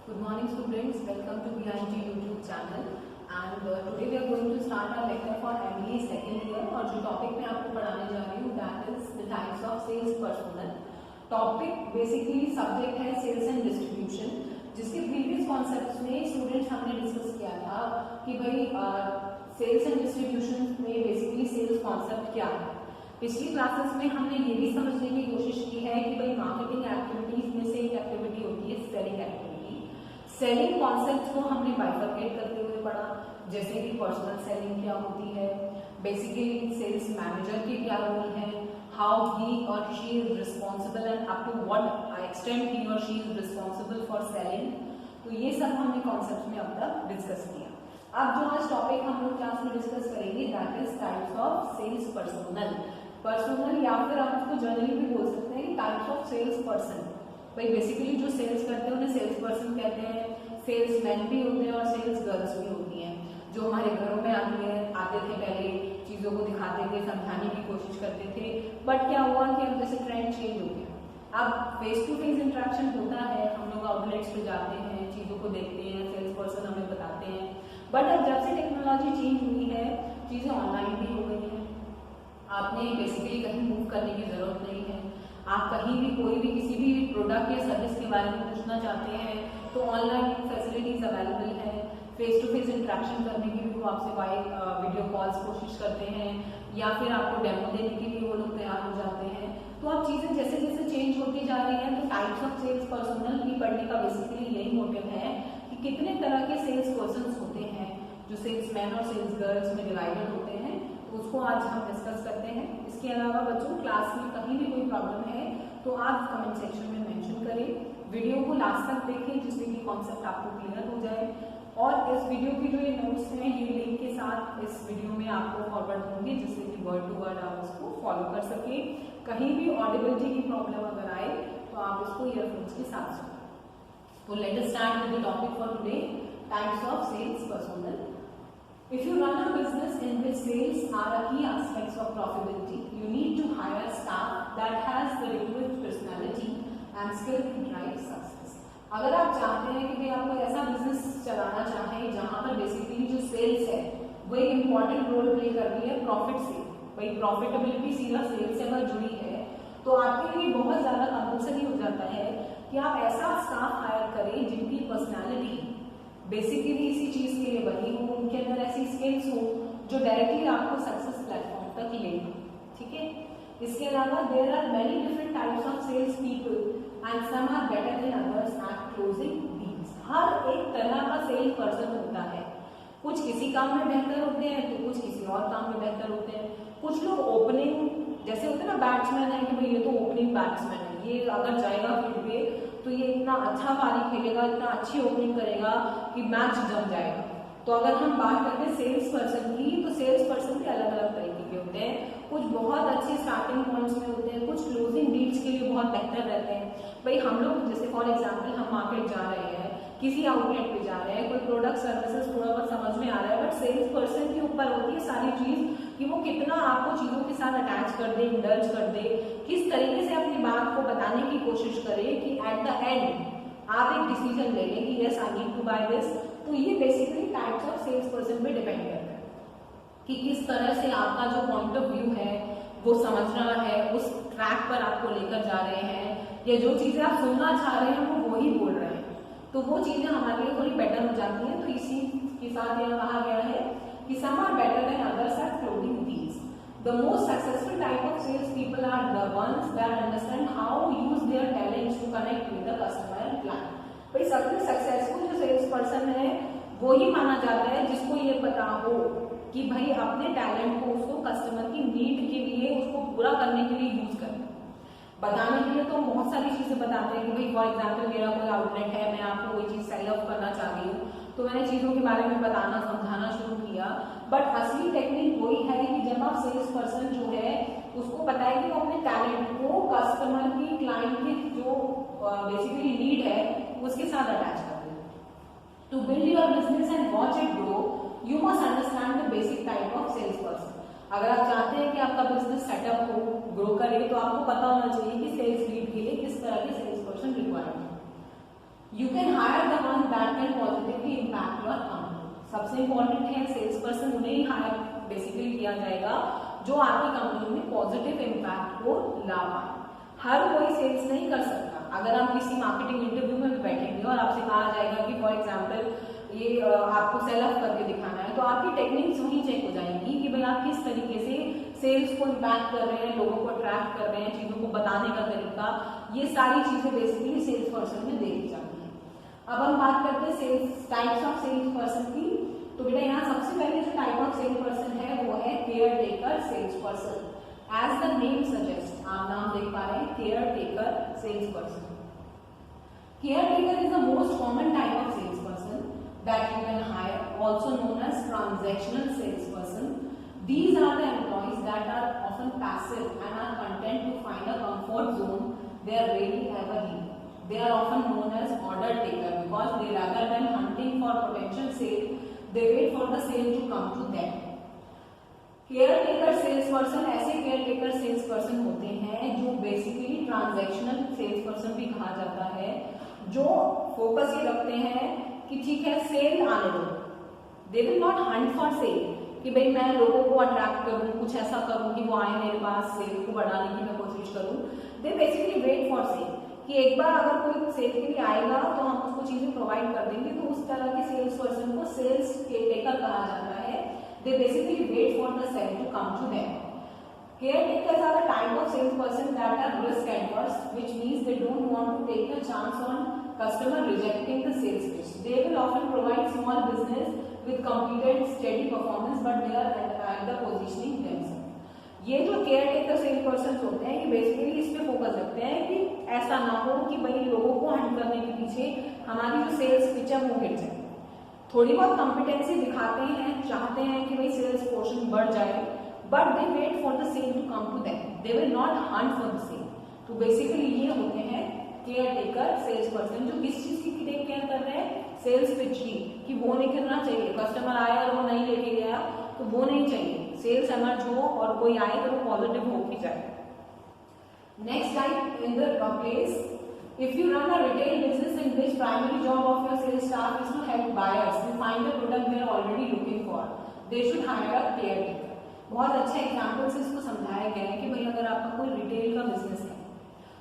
Good morning students, welcome to BIG YouTube channel and today we are going to start our lecture for MBA second year और जो topic मैं आपको पढ़ाने जा रही हूँ that is the types of sales personnel। Topic basically subject है sales and distribution, जिसके प्रीवियस कॉन्सेप्ट्स में स्टूडेंट्स हमने डिस्कस किया था कि भाई सेल्स एंड डिस्ट्रीब्यूशन में बेसिकली सेल्स कॉन्सेप्ट क्या है। पिछली क्लासेस में हमने ये भी समझने की कोशिश की है कि भाई मार्केटिंग एक्टिविटीज में से एक एक्टिविटी होती है सेलिंग एक्टिविटी। सेलिंग कॉन्सेप्ट को हमने बाइफरकेट करते हुए पढ़ा, जैसे कि पर्सनल सेलिंग क्या होती है, बेसिकली सेल्स मैनेजर के क्या रोल है, how he or she is responsible and up to what extent he or she is responsible for selling. तो ये सब हमने कॉन्सेप्ट में अब तक डिस्कस किया। अब जो आज टॉपिक हम लोग क्लास में डिस्कस करेंगे that is types of sales personal या फिर आप उसको जनरली भी बोल सकते हैं टाइप्स ऑफ सेल्स पर्सन। भाई बेसिकली जो सेल्स करते हैं उन्हें सेल्स पर्सन कहते हैं, सेल्स मैन भी होते हैं और सेल्स गर्ल्स भी होती हैं, जो हमारे घरों में आते थे, पहले चीज़ों को दिखाते थे, समझाने की कोशिश करते थे। बट क्या हुआ कि अब जैसे ट्रेंड चेंज हो गया, अब फेस टू फेस इंटरेक्शन होता है, हम लोग आउटलेट्स पे जाते हैं, चीज़ों को देखते हैं, सेल्स पर्सन हमें बताते हैं। बट अब जब से टेक्नोलॉजी चेंज हुई है, चीज़ें ऑनलाइन भी हो गई हैं, आपने बेसिकली कहीं मूव करने की ज़रूरत नहीं है। आप कहीं भी कोई भी किसी भी प्रोडक्ट या सर्विस के बारे में पूछना चाहते हैं तो ऑनलाइन फैसिलिटीज अवेलेबल है। फेस टू फेस इंटरेक्शन करने की भी वो आपसे वीडियो कॉल्स कोशिश करते हैं या फिर आपको डेमो देने के लिए वो लोग तैयार हो जाते हैं। तो अब चीज़ें जैसे जैसे चेंज होती जा रही हैं तो टाइप्स ऑफ सेल्स पर्सनल की पढ़ने का बेसिकली यही मोटिव है कि कितने तरह के सेल्स पर्सन होते हैं, जो सेल्स मैन और सेल्स गर्ल्स में डिवाइडेड होते हैं, उसको आज हम डिस्कस करते हैं। इसके अलावा बच्चों क्लास में कहीं भी कोई प्रॉब्लम है तो आप कमेंट सेक्शन में मेंशन करें, वीडियो को लास्ट तक देखें जिससे कि कॉन्सेप्ट आपको क्लियर हो जाए। और इस वीडियो की जो ये नोट्स हैं ये लिंक के साथ इस वीडियो में आपको फॉरवर्ड होंगे जिससे कि वर्ड टू वर्ड आप उसको फॉलो कर सके। कहीं भी ऑडिबिलिटी की प्रॉब्लम अगर आए तो आप उसको ईयरफोन्स के साथ सुनें। तो let us start with the topic for today, types of sales personal. If you run a business in which sales are a key aspects of profitability, you need to hire staff that has the requisite personality and skill to drive success. अगर आप चाहते हैं कि आपको ऐसा business चलाना चाहें जहां पर बेसिकली जो सेल्स है वो एक इम्पॉर्टेंट रोल प्ले कर रही है प्रॉफिट से, भाई प्रॉफिटेबिलिटी सीधा सेल्स से अगर जुड़ी है तो आपके लिए बहुत ज्यादा कंपल्सरी हो जाता है कि आप ऐसा स्टाफ हायर करें जिनकी पर्सनैलिटी बेसिकली इसी चीज के लिए बनी हो, उनके अंदर ऐसी स्किल्स हो जो डायरेक्टली आपको सक्सेस प्लेटफॉर्म तक ले। ठीक है, इसके अलावा there are many different types of sales people and some are better than others at closing deals. हर एक तरह का सेल्स पर्सन होता है, कुछ किसी काम में बेहतर होते हैं तो कुछ किसी और काम में बेहतर होते हैं। कुछ लोग ओपनिंग जैसे होते हैं ना, बैट्समैन है कि भाई ये तो ओपनिंग बैट्समैन है, ये अगर जाएगा फील्ड पे तो ये इतना अच्छा पारी खेलेगा, इतना अच्छी ओपनिंग करेगा कि मैच जम जाएगा। तो अगर हम बात करते हैं सेल्स पर्सन की तो सेल्स पर्सन भी अलग अलग तरीके के होते हैं। कुछ बहुत अच्छे स्टार्टिंग पॉइंट्स में होते हैं, कुछ क्लोजिंग डील्स के लिए बहुत बेहतर रहते हैं। भाई हम लोग जैसे फॉर एग्जाम्पल हम मार्केट जा रहे हैं, किसी आउटलेट पे जा रहे हैं, कोई प्रोडक्ट सर्विसेज थोड़ा बहुत समझ में आ रहा है, बट सेल्स पर्सन के ऊपर होती है सारी चीज कि वो कितना आपको चीजों के साथ अटैच कर दे, इंडल्ज कर दे, किस तरीके से अपनी बात को बताने की कोशिश करे कि एट द एंड आप एक डिसीजन ले लें कि yes I need to buy this. तो ये basically types of sales person पे डिपेंड करता है कि किस तरह से आपका जो पॉइंट ऑफ व्यू है वो समझना है, उस ट्रैक पर आपको लेकर जा रहे हैं, या जो चीजें आप सुनना चाह रहे हैं वो वही बोल रहे हैं, तो वो चीजें हमारे लिए थोड़ी बेटर हो जाती हैं। तो इसी के साथ यह कहा गया है कि some are better than others at closing deals. The most successful type of sales people are the ones that understand how to use their talents to connect with the customer and client. भाई सबसे successful जो sales person है वो ही माना जाता है जिसको ये पता हो कि भाई अपने टैलेंट को उसको कस्टमर की नीड के लिए उसको पूरा करने के लिए यूज करना। बताने के लिए तो हम बहुत सारी चीजें बताते हैं कि भाई फॉर एग्जाम्पल मेरा कोई आउटलेट है, मैं आपको कोई चीज सेल अप करना चाह रही हूँ तो मैंने चीजों के बारे में बताना समझाना शुरू किया। बट असली टेक्निक वही है कि जब आप सेल्स पर्सन जो है उसको पता है कि वो अपने टैलेंट को कस्टमर की, क्लाइंट की जो बेसिकली नीड है उसके साथ अटैच कर दे। To build your business and watch it grow you must understand the basic type of sales person. अगर आप चाहते हैं कि आपका बिजनेस सेटअप हो, ग्रो करे, तो आपको पता होना चाहिए कि सेल्स लीड के लिए किस तरह के सेल्स पर्सन रिक्वायर्ड है। You can hire the one that can positively impact your company. सबसे इंपॉर्टेंट है सेल्स पर्सन, उन्हें ही हायर बेसिकली किया जाएगा जो आपकी कंपनी में पॉजिटिव इम्पैक्ट को ला पाए। हर कोई सेल्स नहीं कर सकता। अगर आप किसी मार्केटिंग इंटरव्यू में भी बैठेंगे और आपसे कहा जाएगा कि फॉर एग्जांपल ये आपको सेल अप करके दिखाना है, तो आपकी टेक्निक्स वहीं चेक हो जाएंगी कि भाई आप किस तरीके से सेल्स को इम्पैक्ट कर रहे हैं, लोगों को अट्रैक्ट कर रहे हैं, चीजों को बताने का तरीका, ये सारी चीजें बेसिकली सेल्स पर्सन में देखी जाती है। अब हम बात करते हैं sales types of sales person की। तो बेटा यहाँ सबसे पहले जो टाइप ऑफ सेल्स पर्सन है वो है caretaker sales person. As the name suggest, आप नाम देख पा रहे हैं caretaker sales person. Caretaker is the most common type of sales person that you can hire, also known as transactional salesperson. These are the employees that are often passive and are content to find a comfort zone they are rarely ever in. They are often known as order taker because they, rather than hunting for potential sale, they wait for the sale to come to them. Caretaker sales person ऐसे caretaker sales person होते हैं जो basically transactional sales person भी कहा जाता है, जो focus ये रखते हैं कि ठीक है सेल आने दो। They will not Hunt for sale कि भाई मैं लोगों को अट्रैक्ट करूं, कुछ ऐसा करूं कि वो आए मेरे पास, सेल को बढ़ाने की मैं कोशिश करूं। They basically wait for sale कि एक बार अगर कोई सेल के लिए आएगा तो हम उसको चीजें प्रोवाइड कर देंगे। तो उस तरह के सेल्स पर्सन को सेल्स टेकर कहा जाता है। They basically wait for the sale to come to them. Caretakers are a type of salesperson that are risk averse, which means they don't want to take a chance on customer rejecting the sales pitch. They will often provide small business with completed steady performance, but they are at the positioning themselves. ये जो caretaker sales person होते हैं ये basically इस पे focus रखते हैं कि ऐसा ना हो कि भाई लोगों को हंट करने के पीछे हमारी जो सेल्स पिच है वो गिर जाए। थोड़ी बहुत कॉम्पिटेंसी दिखाते हैं, चाहते हैं कि भाई सेल्स पोर्शन बढ़ जाए, but they wait for the sale to come to them. They will not hunt for the sale. तो बेसिकली ये होते हैं केयर टेकर सेल्स पर्सन जो किस चीज की टेक केयर कर रहे हैं, सेल्स पिच की, कि वो नहीं करना चाहिए। कस्टमर आया और वो नहीं लेके गया तो वो नहीं चाहिए। सेल्स एमर्ज हो और कोई आए तो वो पॉजिटिव हो के जाए। Next type in the place, if you run a retail business in which primary job of your sales staff is to help buyers to find the product they are already looking for, they should hire a caretaker. बहुत अच्छा example से इसको समझाया गया है कि भाई अगर आपका कोई रिटेल का बिजनेस है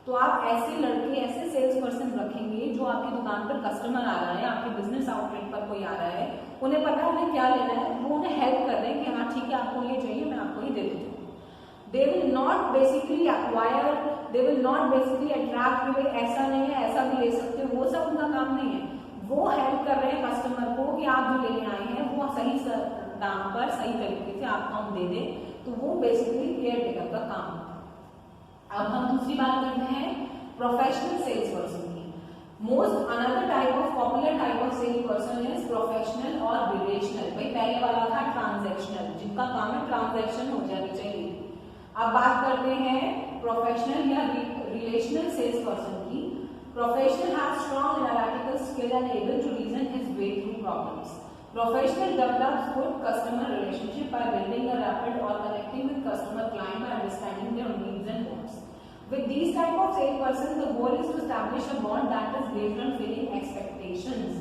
तो आप ऐसे लड़के, ऐसे सेल्स पर्सन रखेंगे जो आपकी दुकान पर कस्टमर आ रहा है, आपके बिजनेस आउटलेट पर कोई आ रहा है, उन्हें पता है उन्हें क्या लेना है, वो उन्हें हेल्प कर रहे हैं कि हाँ ठीक है आपको ये चाहिए, मैं आपको ये दे देती हूँ। They will not basically acquire, they will not basically attract कि भाई ऐसा नहीं है, ऐसा भी ले सकते हो, वो सब उनका काम नहीं है। वो हेल्प कर रहे हैं कस्टमर को कि आप जो लेने आए हैं वो सही दाम पर सही तरीके से आपको हम दे दें, तो वो बेसिकली केयर टेकर का काम है। अब हम दूसरी बात करते हैं प्रोफेशनल सेल्स पर्सन की। Most another type of popular type of sales person is professional और रिलेशनल। भाई पहले वाला था ट्रांजैक्शनल, जिनका काम है ट्रांजैक्शन हो जानी चाहिए। अब बात करते हैं प्रोफेशनल या रिलेशनल सेल्स पर्सन की। Professional has strong analytical skill and able to reason his way through problems. Professional develops good customer relationship by building a rapport or connecting with customer client by understanding their needs and wants. With these type of salesperson, the goal is to establish a bond that is based on filling expectations.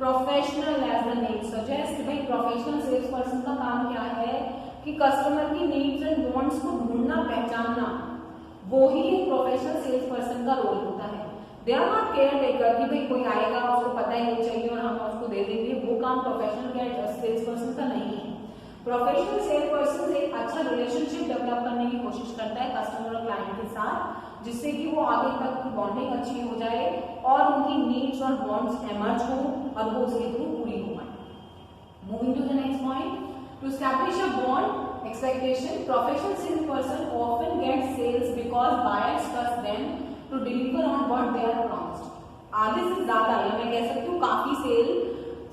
Professional, as the name suggests, भाई professional salesperson का काम क्या है कि customer की needs and wants को ढूंढना, पहचानना, वो ही एक प्रोफेशनल सेल्स पर्सन का रोल होता है। They are not caretaker कि भाई कोई आएगा उसको पता है ये चाहिए और हम उसको दे देंगे, वो काम प्रोफेशनल सेल्स पर्सन का नहीं है। प्रोफेशनल सेल्स पर्सन एक अच्छा रिलेशनशिप डेवलप करने की कोशिश करता है कस्टमर और क्लाइंट के साथ, जिससे कि वो आगे तक बॉन्डिंग अच्छी हो जाए और उनकी नीड्स और वॉन्ट्स एमर्ज हो और वो उसके थ्रू पूरी हो पाए। Moving to the next point, to establish a bond expectation, professional salesperson often gets sales because buyers trust them to deliver on what they are promised. आधे से ज्यादा या मैं कह सकती हूँ काफी सेल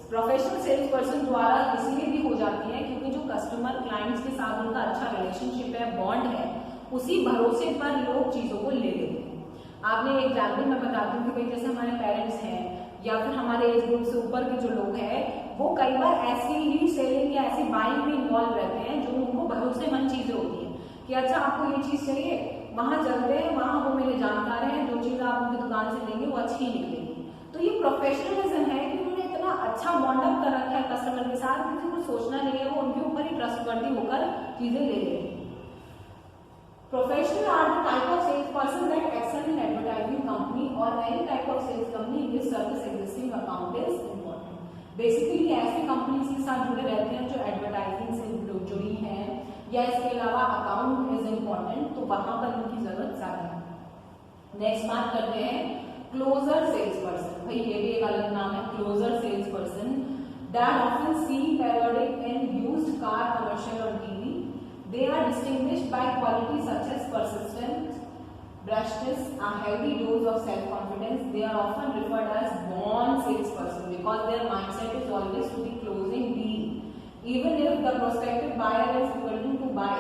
प्रोफेशनल सेल्स पर्सन द्वारा इसलिए भी हो जाती है क्योंकि जो कस्टमर क्लाइंट्स के साथ उनका अच्छा रिलेशनशिप है, बॉन्ड है, उसी भरोसे पर लोग चीजों को ले लेते हैं। आपने एग्जाम्पल मैं बताती हूँ कि भाई जैसे हमारे पेरेंट्स हैं या फिर हमारे एज ग्रुप से ऊपर के जो लोग हैं वो कई बार ऐसी ही सेलिंग या ऐसी बाइंग में इन्वॉल्व रहते हैं जो उनको भरोसेमंद चीजें होती हैं कि अच्छा आपको ये चीज चाहिए, वहां चलते हैं, वहां वो मेरे जानकार हैं, जो चीज आप उनकी दुकान से लेंगे वो अच्छी ही निकलेगी। तो ये प्रोफेशनलिज्म है कि उन्होंने इतना अच्छा बॉन्ड अप कर रखा है कस्टमर के साथ, किसी को सोचना नहीं है, वो उनके ऊपर ही ट्रस्टवर्दी होकर चीजें ले रहे हैं। Professional are the type of salesperson that excel in advertising company or any type of sales company in which service existing account is important. Basically ऐसी कंपनीज के साथ जुड़े रहते हैं जो एडवर्टाइजिंग से जुड़ी हैं या इसके अलावा अकाउंट इज इम्पोर्टेंट, तो वहां पर इनकी जरूरत ज्यादा है। नेक्स्ट बात करते हैं क्लोजर सेल्स पर्सन। भाई ये भी एक अलग नाम है, closer sales person. That often see periodic and used car commercial और TV. They are distinguished by qualities such as persistence, brushness, a healthy dose of self-confidence. They are often referred as born salesperson because their mindset is always to be closing deal. Even if the prospective buyer is willing to buy,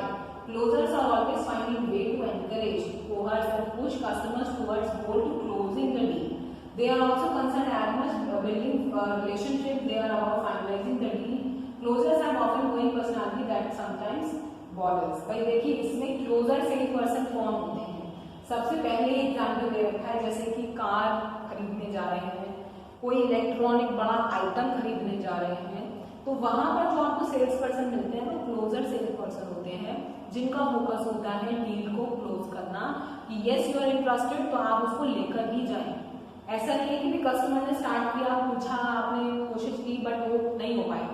closers are always finding way to encourage, coerce and push customers towards goal to closing the deal. They are also concerned as much building a relationship. They are about finalizing the deal. Closers have often going personality that sometimes borders. भाई देखिए इसमें closure sales person कौन होते हैं। सबसे पहले example दे रखा है, जैसे कि कार खरीदने जा रहे हैं, कोई इलेक्ट्रॉनिक बड़ा आइटम खरीदने जा रहे हैं, तो वहां पर जो आपको सेल्स पर्सन मिलते हैं वो क्लोजर सेल्स पर्सन होते हैं, जिनका फोकस होता है डील को क्लोज करना कि यस यू आर इंटरेस्टेड, तो आप उसको लेकर ही जाएं। ऐसा नहीं है कि भी कस्टमर ने स्टार्ट किया, पूछा, आपने कोशिश की बट वो नहीं हो पाई।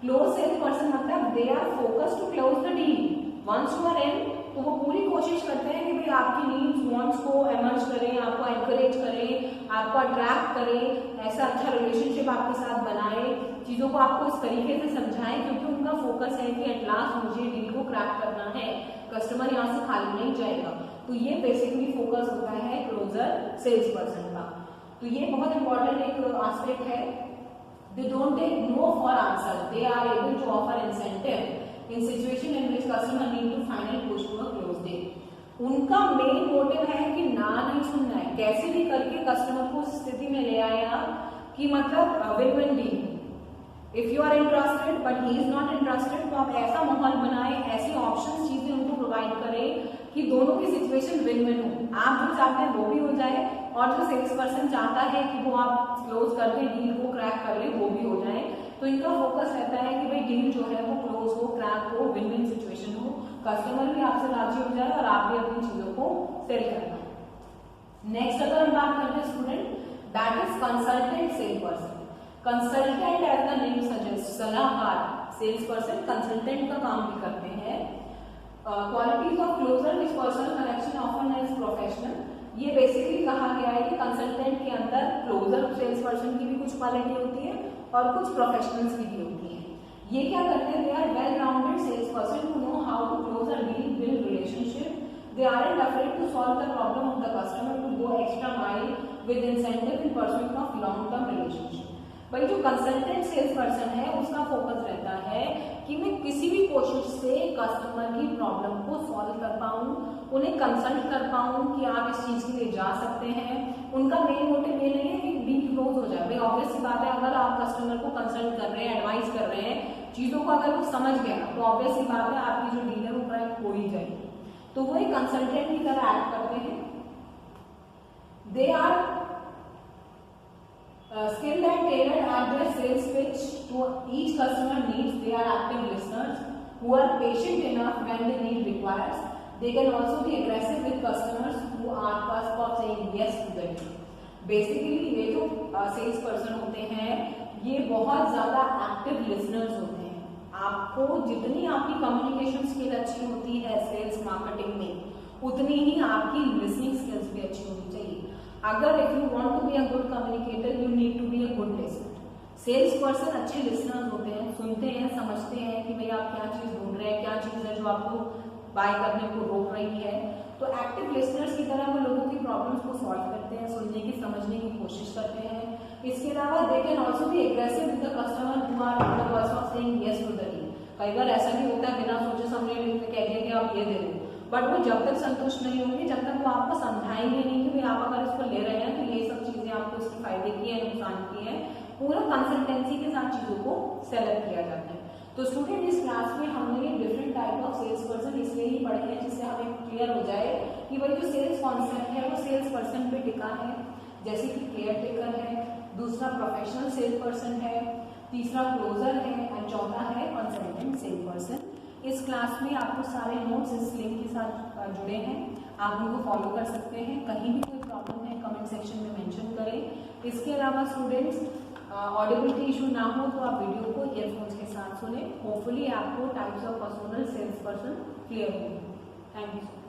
क्लोज सेल्स पर्सन मतलब they are focus to close the deal. Once you are in, तो वो पूरी कोशिश करते हैं कि भाई आपकी नीड्स वांट्स को एमर्ज करें, आपको एनकरेज करें, आपको अट्रैक्ट करें, ऐसा अच्छा रिलेशनशिप आपके साथ बनाए, चीजों को आपको इस तरीके से समझाएं, क्योंकि उनका फोकस है कि एट लास्ट मुझे डील को क्रैक करना है, कस्टमर यहाँ से खाली नहीं जाएगा। तो ये बेसिकली फोकस होता है क्लोजर सेल्स पर्सन का। तो ये बहुत इंपॉर्टेंट एक एस्पेक्ट है। They don't take no for answer. They are able to offer incentive in situation in which customer need to finally push to a close date. उनका main motive है कि ना नहीं सुनना है, कैसे भी करके कस्टमर को उस स्थिति में ले आया कि मतलब win win deal. If you are interested but he is not interested, तो आप ऐसा माहौल बनाए, ऐसे ऑप्शंस चीजें उनको प्रोवाइड करें कि दोनों की सिचुएशन विन विन हो। आप जो चाहते हैं वो भी हो जाए और जो सेल्स पर्सन चाहता है कि वो आप क्लोज कर दें, डील को क्रैक कर ले, वो भी हो जाए। तो इनका फोकस रहता है कि भाई डील जो है वो क्लोज हो, क्रैक हो, विन विन सिचुएशन हो, कस्टमर भी आपसे राजी हो जाए और आप भी अपनी चीजों को सेल करना। नेक्स्ट अगर हम बात करते हैं student, that is consultant sales person. Consultant as the name suggest, सलाहकार सेल्स पर्सन कंसल्टेंट का काम भी करते हैं। Qualities of closer which personal connection often as professional. ये बेसिकली कहा गया है कि कंसल्टेंट के अंदर क्लोजर सेल्स पर्सन की भी कुछ क्वालिटी होती है और कुछ प्रोफेशनल्स की भी होती है। ये क्या करते हैं, they are well rounded sales person to know how to close a deal, build relationship. They aren't afraid to solve the problem of the customer, to go extra mile with incentive in pursuit of long term relationship. भाई जो consultant sales person है उसका focus रहता है कि मैं किसी भी कोशिश से कस्टमर की प्रॉब्लम को सॉल्व कर पाऊं, उन्हें कंसल्ट कर पाऊं कि आप इस चीज के लिए जा सकते हैं। उनका मेन मोटिव ये नहीं है कि डील क्लोज हो जाए। भाई ऑब्वियस सी बात है, अगर आप कस्टमर को कंसल्ट कर रहे हैं, एडवाइस कर रहे हैं, चीजों को अगर वो समझ गया तो ऑब्वियस सी बात है आपकी जो डील है वो क्रैक हो ही जाएगी। तो वो एक कंसल्टेंट की तरह एक्ट करते हैं। They are skilled and tailored at their sales pitch to each customer needs. They are active listeners who are patient enough when the need requires. They can also be aggressive with customers who are cusp of saying yes to the deal. Basically ये जो sales person होते हैं ये बहुत ज्यादा active listeners होते हैं। आपको जितनी आपकी कम्युनिकेशन स्किल अच्छी होती है सेल्स मार्केटिंग में, उतनी ही आपकी लिसनिंग स्किल्स भी अच्छी होनी चाहिए। अगर if you want to be a good communicator you need to be a good listener. Sales person अच्छे लिसनर्स होते हैं, सुनते हैं, समझते हैं कि भाई आप क्या चीज ढूंढ रहे हैं, क्या चीज है जो आपको बाय करने को रोक रही है। तो एक्टिव लिसनर्स की तरह वो लोगों की प्रॉब्लम्स को सॉल्व करते हैं, सुनने की, समझने की कोशिश करते हैं। इसके अलावा they can also be aggressive with the customer who are in the process of saying yes to the deal. कई बार ऐसा भी होता है बिना सोचे समझे कह दिया कि आप ये दे दो, बट वो जब तक संतुष्ट नहीं होंगे, जब तक वो आपको समझाएंगे नहीं कि भाई आप अगर इसको ले रहे हैं तो ये सब चीजें आपको इसके फायदे की है, नुकसान की है। पूरा कंसल्टेंसी के साथ चीजों को सेलेक्ट किया जाता है। तो स्टूडेंट इस क्लास में हमने different type of sales person इसलिए ही पढ़े हैं जिससे हमें क्लियर हो जाए कि भाई जो सेल्स कॉन्सेप्ट है वो सेल्स पर्सन पे टिका है, जैसे कि केयर टेकर है, दूसरा दूसरा प्रोफेशनल सेल पर्सन है, तीसरा क्लोजर है एंड चौथा है कंसल्टेंट सेल पर्सन। इस क्लास में आपको सारे नोट्स इस लिंक के साथ जुड़े हैं, आप उनको फॉलो कर सकते हैं। कहीं भी कोई प्रॉब्लम है कमेंट सेक्शन में मेंशन करें। इसके अलावा स्टूडेंट्स ऑडिबिलिटी इशू ना हो तो आप वीडियो को ईयरफोन्स के साथ सुने। होपफुली आपको types of personal sales person clear होगी। Thank you.